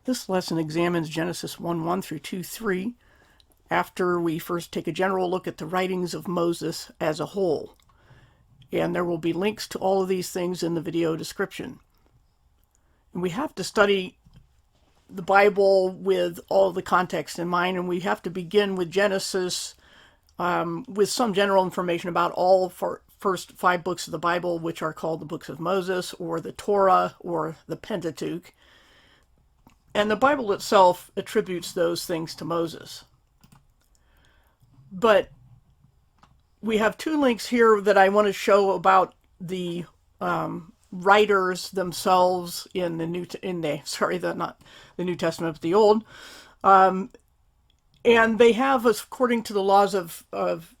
This lesson examines Genesis 1:1 through 2:3 after we first take a general look at the writings of Moses as a whole. And there will be links to all of these things in the video description. And we have to study the Bible with all the context in mind, and we have to begin with Genesis with some general information about all first 5 books of the Bible, which are called the books of Moses, or the Torah, or the Pentateuch. And the Bible itself attributes those things to Moses. But we have 2 links here that I want to show about the writers themselves in the New Testament, but the Old. And they have, according to the laws of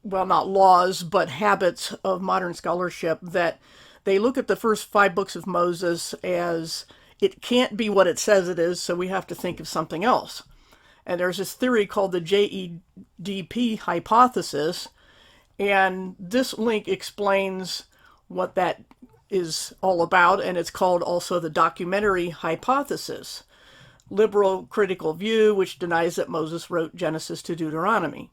well, not laws, but habits of modern scholarship, that they look at the first 5 books of Moses as it can't be what it says it is, so we have to think of something else. And there's this theory called the JEDP hypothesis, and this link explains what that is all about, and it's called also the documentary hypothesis, liberal critical view which denies that Moses wrote Genesis to Deuteronomy.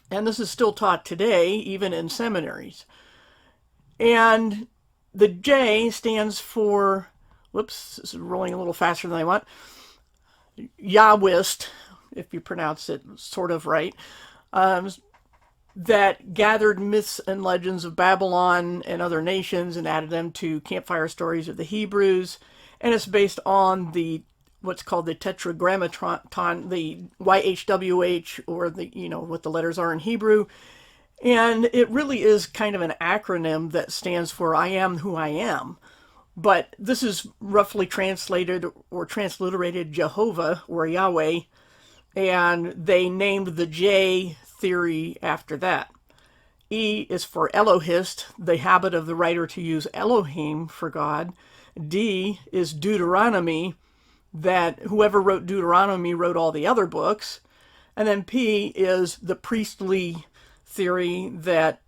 And this is still taught today, even in seminaries. And the J stands for, whoops, this is rolling a little faster than I want, Yahwist, if you pronounce it sort of right, that gathered myths and legends of Babylon and other nations and added them to campfire stories of the Hebrews. And it's based on the what's called the Tetragrammaton, the YHWH, or the, what the letters are in Hebrew. And it really is kind of an acronym that stands for I am who I am. But this is roughly translated or transliterated Jehovah or Yahweh, and they named the J theory after that. E is for Elohist, the habit of the writer to use Elohim for God. D is Deuteronomy, that whoever wrote Deuteronomy wrote all the other books. And then P is the priestly theory that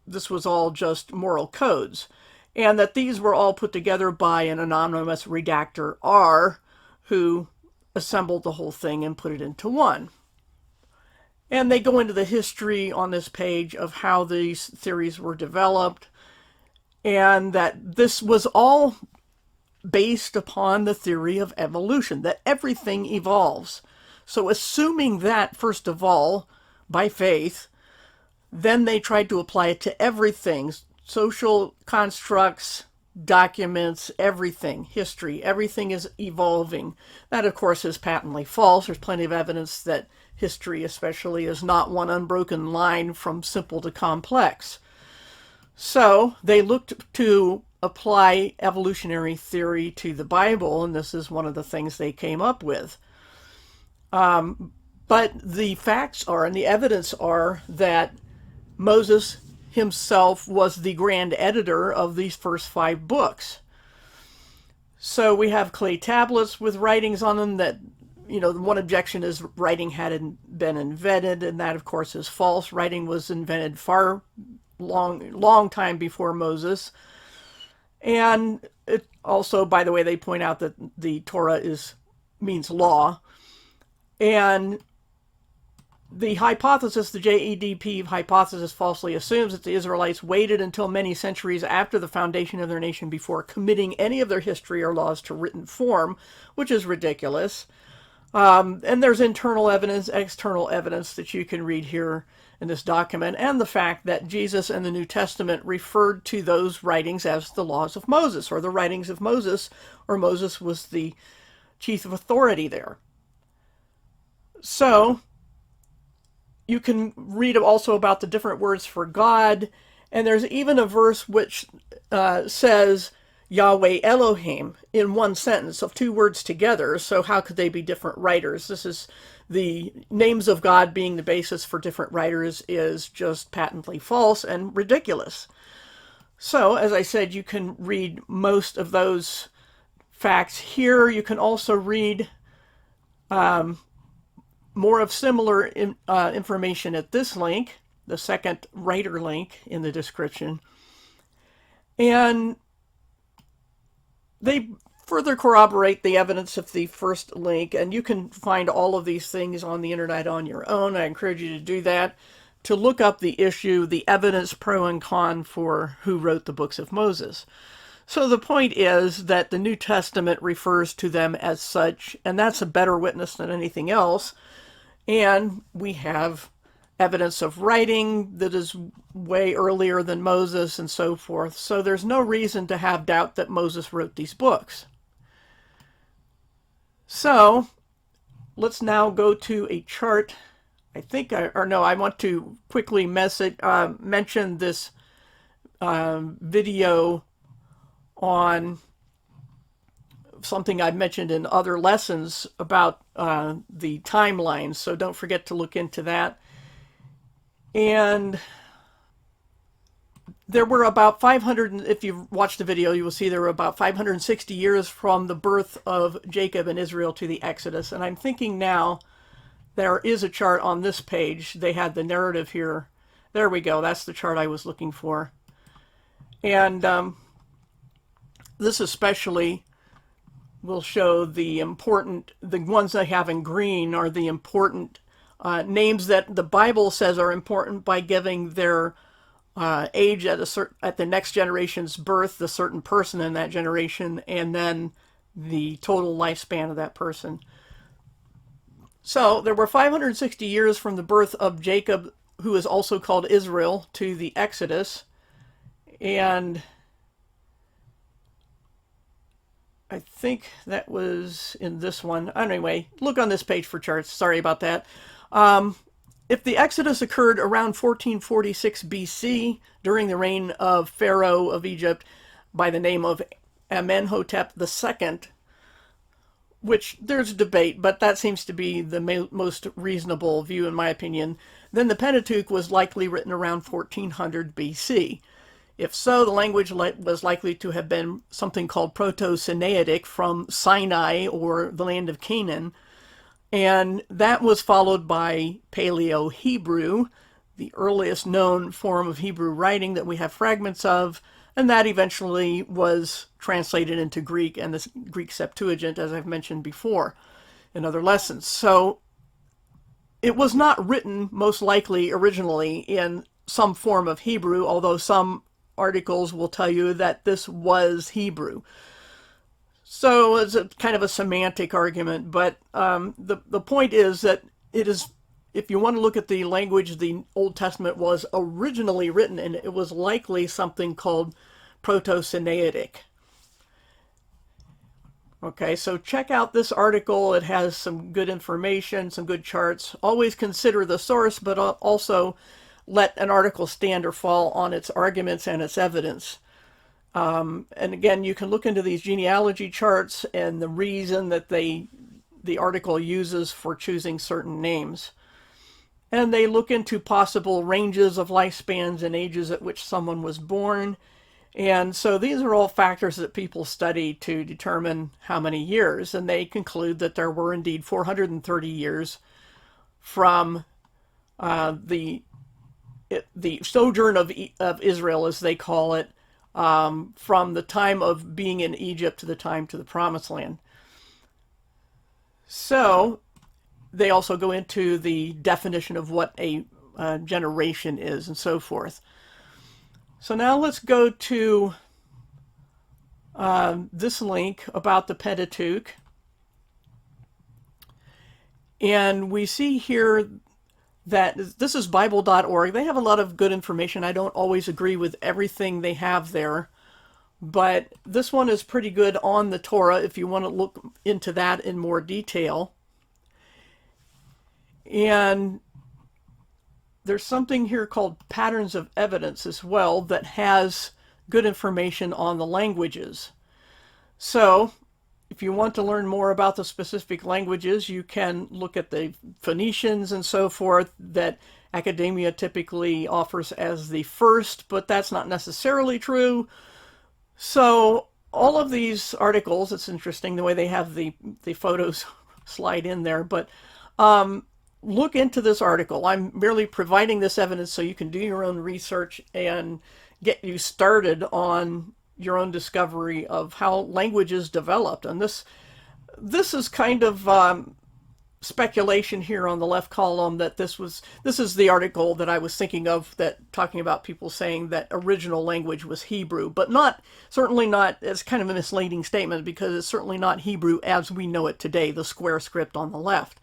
this was all just moral codes, and that these were all put together by an anonymous redactor, R, who assembled the whole thing and put it into one. And they go into the history on this page of how these theories were developed, and that this was all based upon the theory of evolution, that everything evolves. So assuming that, first of all, by faith, then they tried to apply it to everything, social constructs, documents, everything, history, everything is evolving. That, of course, is patently false. There's plenty of evidence that history, especially, is not one unbroken line from simple to complex. So they looked to apply evolutionary theory to the Bible, and this is one of the things they came up with. But the facts are, and the evidence are, that Moses himself was the grand editor of these first 5 books. So we have clay tablets with writings on them that, one objection is writing hadn't been invented, and that, of course, is false. Writing was invented far long time before Moses. And it also, by the way, they point out that the Torah means law. And the hypothesis, the JEDP hypothesis, falsely assumes that the Israelites waited until many centuries after the foundation of their nation before committing any of their history or laws to written form, which is ridiculous. And there's internal evidence, external evidence that you can read here in this document, and the fact that Jesus and the New Testament referred to those writings as the laws of Moses, or the writings of Moses, or Moses was the chief authority there. So you can read also about the different words for God, and there's even a verse which says Yahweh Elohim in one sentence of 2 words together. So how could they be different writers? This is the names of God being the basis for different writers is just patently false and ridiculous. So, as I said, you can read most of those facts here. You can also read more of similar information at this link, the second writer link in the description. And they further corroborate the evidence of the first link, and you can find all of these things on the internet on your own. I encourage you to do that, to look up the issue, the evidence pro and con for who wrote the books of Moses. So the point is that the New Testament refers to them as such, and that's a better witness than anything else. And we have evidence of writing that is way earlier than Moses and so forth. So there's no reason to have doubt that Moses wrote these books. So let's now go to a chart. I want to quickly mention this video on something I've mentioned in other lessons about the timelines, so don't forget to look into that. And there were about 500, if you've watched the video, you will see there were about 560 years from the birth of Jacob and Israel to the Exodus. And I'm thinking now there is a chart on this page. They had the narrative here. There we go. That's the chart I was looking for. And this especially will show the ones they have in green are the important names that the Bible says are important by giving their age at the next generation's birth, the certain person in that generation, and then the total lifespan of that person. So there were 560 years from the birth of Jacob, who is also called Israel, to the Exodus. And I think that was in this one. Anyway, look on this page for charts. Sorry about that. If the Exodus occurred around 1446 BC, during the reign of Pharaoh of Egypt by the name of Amenhotep II, which there's debate, but that seems to be the most reasonable view in my opinion, then the Pentateuch was likely written around 1400 BC. If so, the language was likely to have been something called Proto-Sinaitic from Sinai, or the land of Canaan, and that was followed by Paleo-Hebrew, the earliest known form of Hebrew writing that we have fragments of, and that eventually was translated into Greek and the Greek Septuagint, as I've mentioned before in other lessons. So it was not written, most likely, originally in some form of Hebrew, although some articles will tell you that this was Hebrew. So it's a kind of a semantic argument, but the point is that it is, if you want to look at the language the Old Testament was originally written in, it was likely something called Proto-Sinaitic. Okay, so check out this article. It has some good information, some good charts. Always consider the source, but also let an article stand or fall on its arguments and its evidence. And again, you can look into these genealogy charts and the reason that the article uses for choosing certain names. And they look into possible ranges of lifespans and ages at which someone was born. And so these are all factors that people study to determine how many years. And they conclude that there were indeed 430 years from the sojourn of Israel, as they call it, from the time of being in Egypt to the time to the Promised Land. So they also go into the definition of what a generation is and so forth. So now let's go to this link about the Pentateuch. And we see here that this is Bible.org. They have a lot of good information. I don't always agree with everything they have there, but this one is pretty good on the Torah if you want to look into that in more detail. And there's something here called Patterns of Evidence as well that has good information on the languages. So if you want to learn more about the specific languages, you can look at the Phoenicians and so forth that academia typically offers as the first, but that's not necessarily true. So all of these articles, it's interesting the way they have the photos slide in there, but look into this article. I'm merely providing this evidence so you can do your own research and get you started on your own discovery of how languages developed. And this is kind of speculation here on the left column that this is the article that I was thinking of, that talking about people saying that original language was Hebrew, but certainly not, it's kind of a misleading statement, because it's certainly not Hebrew as we know it today, the square script on the left.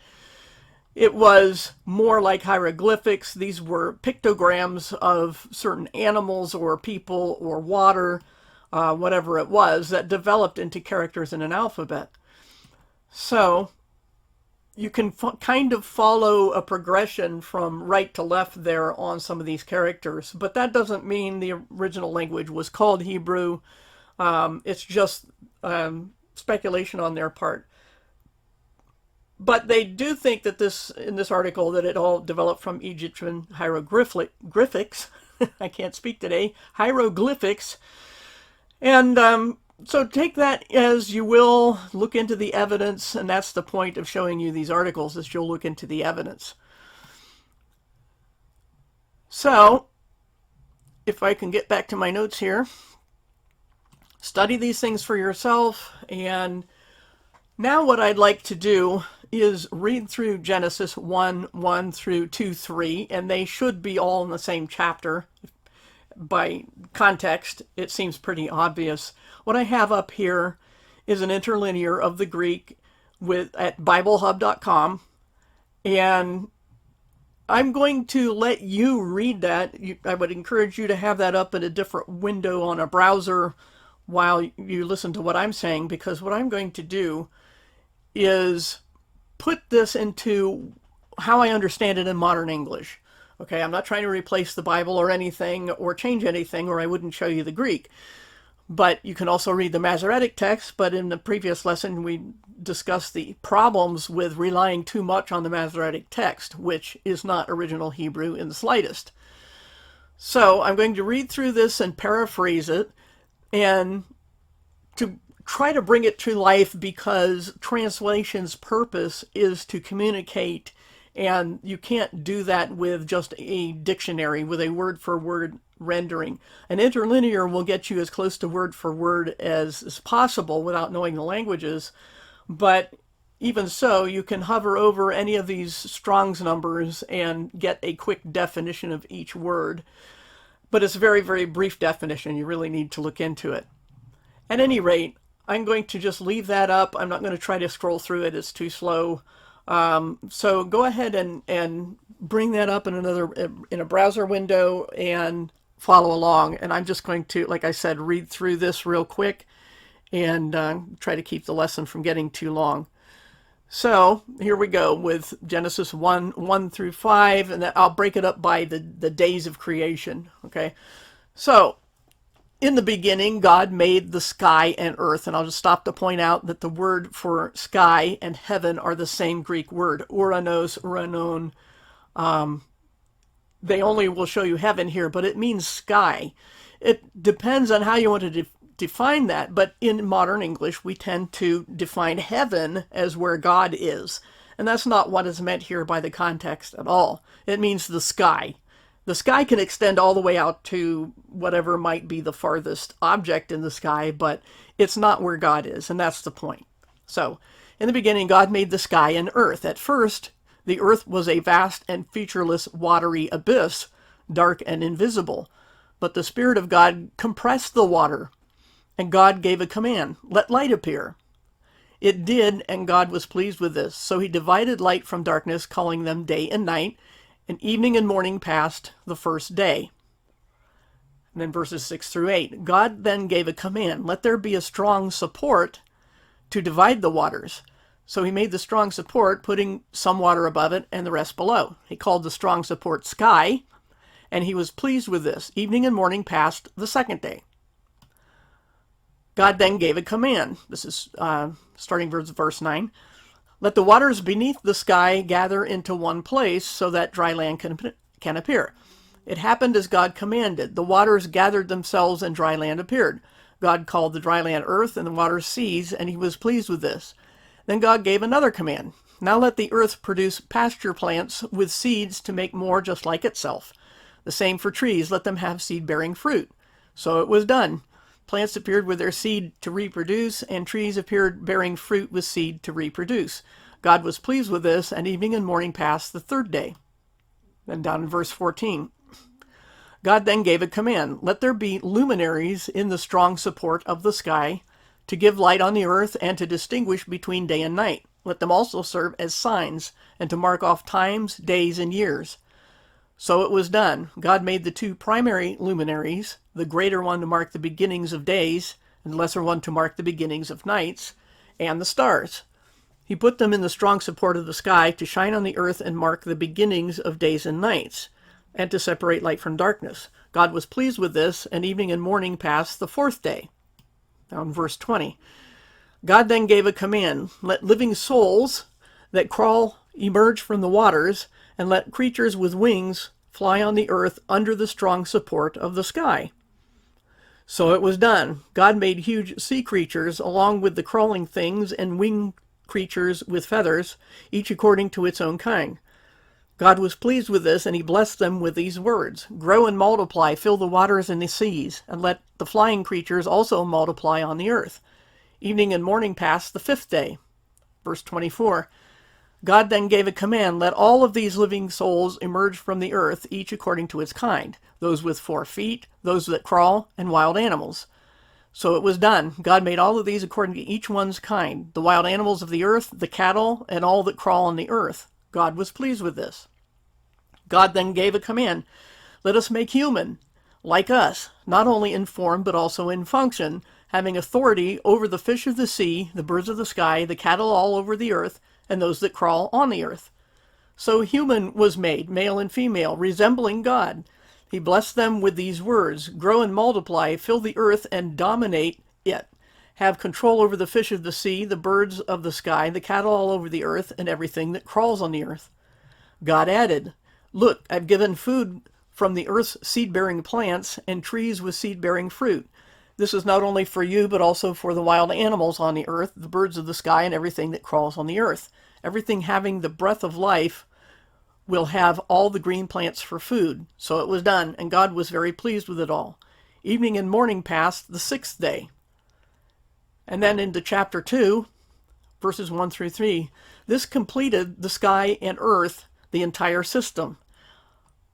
It was more like hieroglyphics. These were pictograms of certain animals or people or water, whatever it was, that developed into characters in an alphabet. So you can kind of follow a progression from right to left there on some of these characters, but that doesn't mean the original language was called Hebrew. It's just speculation on their part. But they do think that in this article, that it all developed from Egyptian hieroglyphics. I can't speak today. Hieroglyphics. And so take that as you will, look into the evidence, and that's the point of showing you these articles, is you'll look into the evidence. So, if I can get back to my notes here, study these things for yourself, and now what I'd like to do is read through Genesis 1:1 through 2:3, and they should be all in the same chapter. By context, it seems pretty obvious. What I have up here is an interlinear of the Greek at BibleHub.com, and I'm going to let you read that. I would encourage you to have that up in a different window on a browser while you listen to what I'm saying, because what I'm going to do is put this into how I understand it in modern English. Okay, I'm not trying to replace the Bible or anything, or change anything, or I wouldn't show you the Greek. But you can also read the Masoretic text, but in the previous lesson we discussed the problems with relying too much on the Masoretic text, which is not original Hebrew in the slightest. So I'm going to read through this and paraphrase it, and to try to bring it to life, because translation's purpose is to communicate, and you can't do that with just a dictionary, with a word-for-word rendering. An interlinear will get you as close to word for word as possible without knowing the languages, but even so, you can hover over any of these Strong's numbers and get a quick definition of each word. But it's a very, very brief definition. You really need to look into it. At any rate, I'm going to just leave that up. I'm not going to try to scroll through it. It's too slow. So go ahead and bring that up in a browser window and follow along. And I'm just going to, like I said, read through this real quick and try to keep the lesson from getting too long. So here we go with Genesis 1 through 5, and I'll break it up by the days of creation. Okay, so in the beginning, God made the sky and earth. And I'll just stop to point out that the word for sky and heaven are the same Greek word, uranos, uranon. They only will show you heaven here, but it means sky. It depends on how you want to define that, but in modern English, we tend to define heaven as where God is. And that's not what is meant here by the context at all. It means the sky. The sky can extend all the way out to whatever might be the farthest object in the sky, but it's not where God is, and that's the point. So, in the beginning, God made the sky and earth. At first, the earth was a vast and featureless watery abyss, dark and invisible. But the Spirit of God compressed the water, and God gave a command, "Let light appear." It did, and God was pleased with this. So he divided light from darkness, calling them day and night, and evening and morning passed the first day. And then verses 6 through 8. God then gave a command, "Let there be a strong support to divide the waters." So he made the strong support, putting some water above it and the rest below. He called the strong support sky, and he was pleased with this. Evening and morning passed the second day. God then gave a command. This is starting verse 9. "Let the waters beneath the sky gather into one place so that dry land can appear." It happened as God commanded. The waters gathered themselves and dry land appeared. God called the dry land earth and the waters seas, and he was pleased with this. Then God gave another command. "Now let the earth produce pasture plants with seeds to make more just like itself. The same for trees, let them have seed-bearing fruit." So it was done. Plants appeared with their seed to reproduce, and trees appeared bearing fruit with seed to reproduce. God was pleased with this, and evening and morning passed the third day. Then down in verse 14. God then gave a command, let there be luminaries in the strong support of the sky, to give light on the earth and to distinguish between day and night. Let them also serve as signs, and to mark off times, days, and years. So it was done. God made the two primary luminaries, the greater one to mark the beginnings of days, and the lesser one to mark the beginnings of nights, and the stars. He put them in the strong support of the sky to shine on the earth and mark the beginnings of days and nights, and to separate light from darkness. God was pleased with this, and evening and morning passed the fourth day. Now in verse 20. God then gave a command, let living souls that crawl emerge from the waters, and let creatures with wings fly on the earth under the strong support of the sky. So it was done. God made huge sea creatures along with the crawling things and winged creatures with feathers, each according to its own kind. God was pleased with this, and he blessed them with these words, grow and multiply, fill the waters and the seas, and let the flying creatures also multiply on the earth. Evening and morning passed the fifth day. Verse 24. God then gave a command, let all of these living souls emerge from the earth, each according to its kind, those with 4 feet, those that crawl, and wild animals. So it was done. God made all of these according to each one's kind, the wild animals of the earth, the cattle, and all that crawl on the earth. God was pleased with this. God then gave a command, let us make human, like us, not only in form but also in function, having authority over the fish of the sea, the birds of the sky, the cattle all over the earth, and those that crawl on the earth. So human was made, male and female, resembling God. He blessed them with these words, grow and multiply, fill the earth and dominate it. Have control over the fish of the sea, the birds of the sky, the cattle all over the earth, and everything that crawls on the earth. God added, look, I've given food from the earth's seed-bearing plants and trees with seed-bearing fruit. This is not only for you, but also for the wild animals on the earth, the birds of the sky, and everything that crawls on the earth. Everything having the breath of life will have all the green plants for food. So it was done, and God was very pleased with it all. Evening and morning passed the sixth day. And then into chapter 2, verses 1 through 3, this completed the sky and earth, the entire system.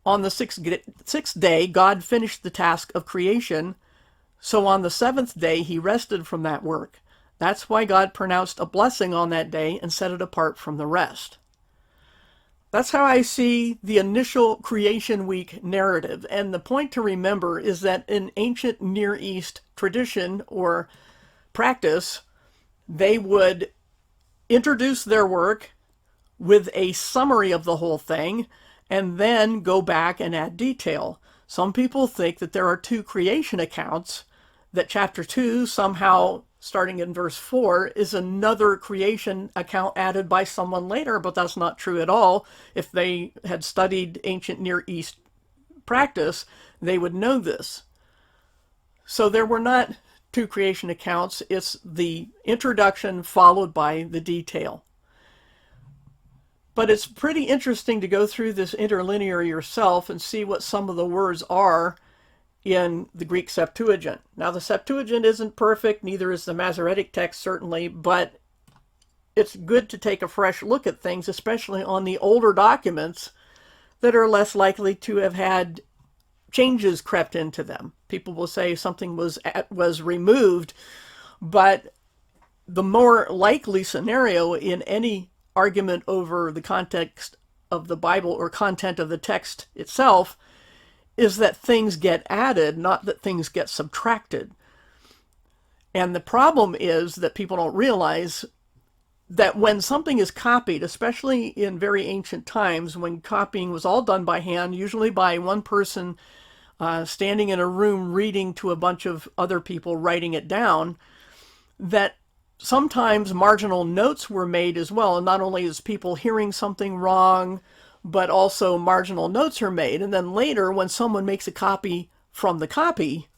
On the sixth day, God finished the task of creation. So on the seventh day, he rested from that work. That's why God pronounced a blessing on that day and set it apart from the rest. That's how I see the initial creation week narrative. And the point to remember is that in ancient Near East tradition or practice, they would introduce their work with a summary of the whole thing and then go back and add detail. Some people think that there are 2 creation accounts, that chapter 2 somehow, starting in verse 4, is another creation account added by someone later, but that's not true at all. If they had studied ancient Near East practice, they would know this. So there were not 2 creation accounts. It's the introduction followed by the detail. But it's pretty interesting to go through this interlinear yourself and see what some of the words are in the Greek Septuagint. Now, the Septuagint isn't perfect, neither is the Masoretic text certainly, but it's good to take a fresh look at things, especially on the older documents that are less likely to have had changes crept into them. People will say something was removed, but the more likely scenario in any argument over the context of the Bible or content of the text itself is that things get added, not that things get subtracted. And the problem is that people don't realize that when something is copied, especially in very ancient times when copying was all done by hand, usually by one person standing in a room reading to a bunch of other people writing it down, that sometimes marginal notes were made as well. And not only is people hearing something wrong, but also marginal notes are made. And then later, when someone makes a copy from the copy,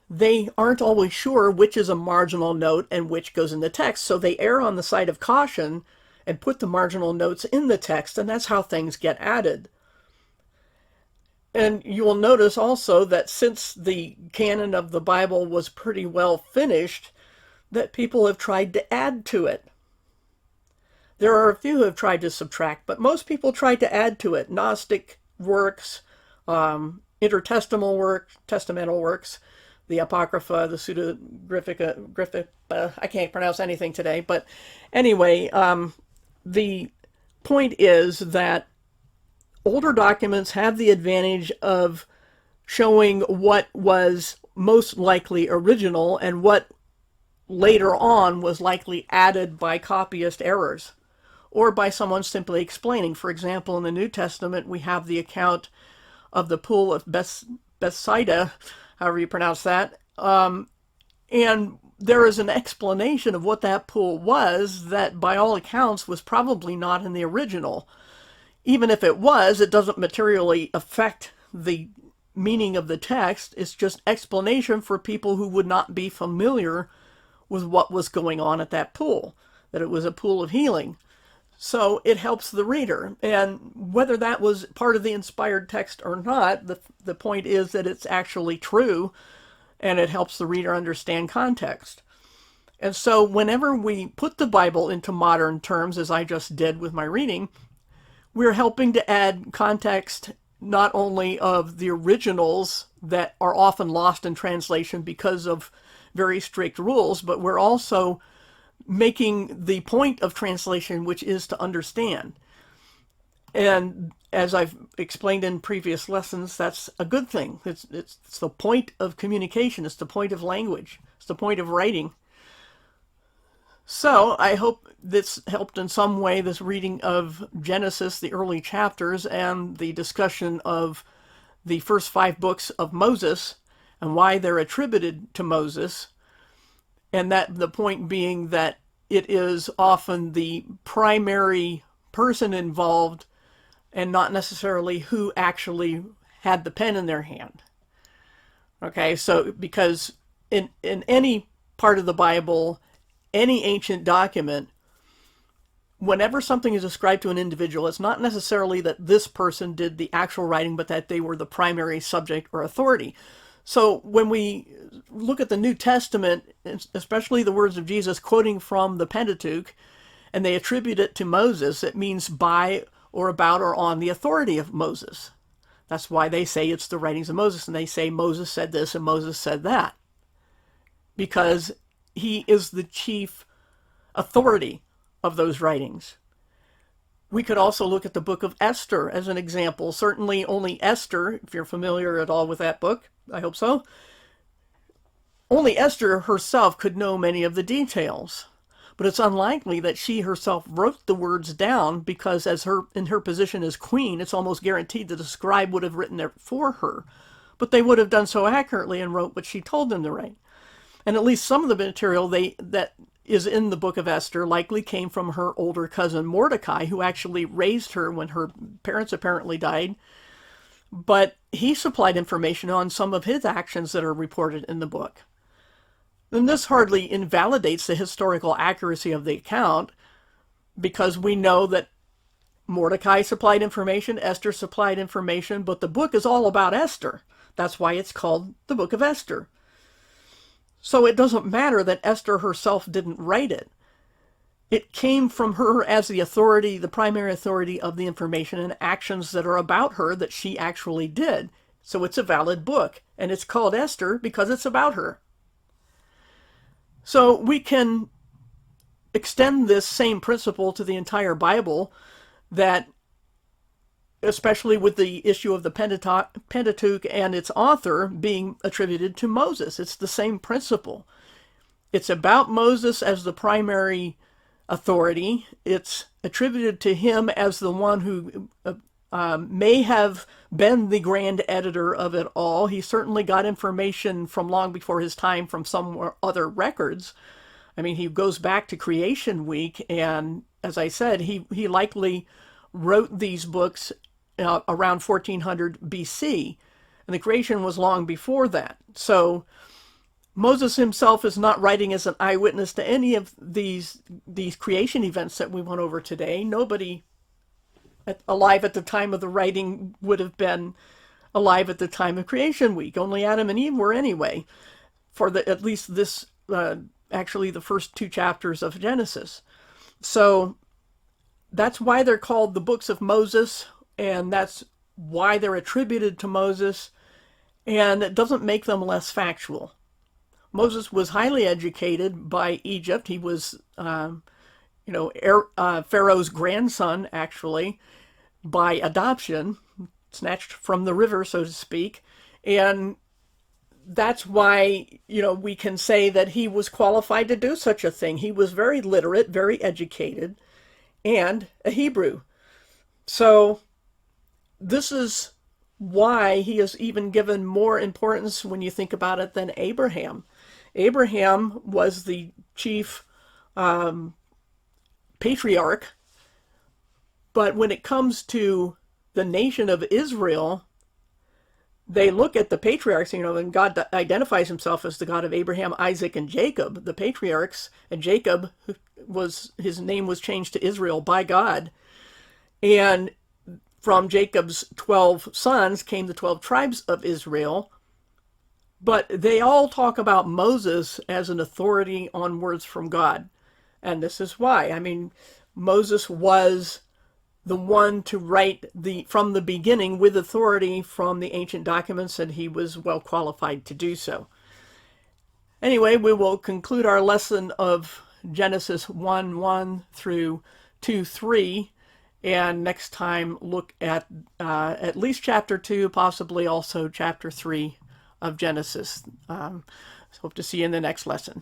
they aren't always sure which is a marginal note and which goes in the text. So they err on the side of caution and put the marginal notes in the text, and that's how things get added. And you will notice also that since the canon of the Bible was pretty well finished, that people have tried to add to it. There are a few who have tried to subtract, but most people tried to add to it. Gnostic works, intertestamental works, the Apocrypha, the Pseudographica, I can't pronounce anything today. But anyway, the point is that older documents have the advantage of showing what was most likely original and what later on was likely added by copyist errors or by someone simply explaining. For example, in the New Testament, we have the account of the pool of Bethsaida, however you pronounce that, and there is an explanation of what that pool was that, by all accounts, was probably not in the original. Even if it was, it doesn't materially affect the meaning of the text. It's just explanation for people who would not be familiar with what was going on at that pool, that it was a pool of healing. So it helps the reader. And whether that was part of the inspired text or not, the point is that it's actually true, and it helps the reader understand context. And so whenever we put the Bible into modern terms, as I just did with my reading, we're helping to add context not only of the originals that are often lost in translation because of very strict rules, but we're also making the point of translation, which is to understand. And as I've explained in previous lessons, that's a good thing. It's the point of communication. It's the point of language. It's the point of writing. So I hope this helped in some way, this reading of Genesis, the early chapters, and the discussion of the first 5 books of Moses and why they're attributed to Moses. And that the point being that it is often the primary person involved and not necessarily who actually had the pen in their hand. Okay, so because in any part of the Bible, any ancient document, whenever something is ascribed to an individual, it's not necessarily that this person did the actual writing, but that they were the primary subject or authority. So when we look at the New Testament, especially the words of Jesus quoting from the Pentateuch, and they attribute it to Moses, it means by or about or on the authority of Moses. That's why they say it's the writings of Moses, and they say Moses said this and Moses said that, because he is the chief authority of those writings. We could also look at the book of Esther as an example. Certainly only Esther, if you're familiar at all with that book, I hope so, only Esther herself could know many of the details. But it's unlikely that she herself wrote the words down, because in her position as queen, it's almost guaranteed that a scribe would have written it for her. But they would have done so accurately and wrote what she told them to write. And at least some of the material that is in the book of Esther likely came from her older cousin Mordecai, who actually raised her when her parents apparently died. But he supplied information on some of his actions that are reported in the book. And this hardly invalidates the historical accuracy of the account, because we know that Mordecai supplied information, Esther supplied information, but the book is all about Esther. That's why it's called the Book of Esther. So it doesn't matter that Esther herself didn't write it. It came from her as the authority, the primary authority of the information and actions that are about her that she actually did. So it's a valid book, and it's called Esther because it's about her. So we can extend this same principle to the entire Bible, that especially with the issue of the Pentateuch and its author being attributed to Moses. It's the same principle. It's about Moses as the primary authority. It's attributed to him as the one who may have been the grand editor of it all. He certainly got information from long before his time from some other records. I mean, he goes back to Creation Week, and as I said, he likely wrote these books around 1400 BC, and the creation was long before that. So Moses himself is not writing as an eyewitness to any of these creation events that we went over today. Nobody alive at the time of the writing would have been alive at the time of creation week. Only Adam and Eve were anyway, for at least this, actually the first 2 chapters of Genesis. So that's why they're called the books of Moses, and that's why they're attributed to Moses, and it doesn't make them less factual. Moses was highly educated by Egypt. He was, Pharaoh's grandson, actually, by adoption, snatched from the river, so to speak. And that's why, we can say that he was qualified to do such a thing. He was very literate, very educated, and a Hebrew. So this is why he is even given more importance when you think about it than Abraham. Abraham was the chief patriarch, but when it comes to the nation of Israel, they look at the patriarchs, and God identifies himself as the God of Abraham, Isaac, and Jacob, the patriarchs, and Jacob his name was changed to Israel by God. And from Jacob's 12 sons came the 12 tribes of Israel. But they all talk about Moses as an authority on words from God. And this is why. Moses was the one to write from the beginning with authority from the ancient documents, and he was well qualified to do so. Anyway, we will conclude our lesson of Genesis 1:1 through 2:3, and next time look at least chapter 2, possibly also chapter 3 of Genesis. Hope to see you in the next lesson.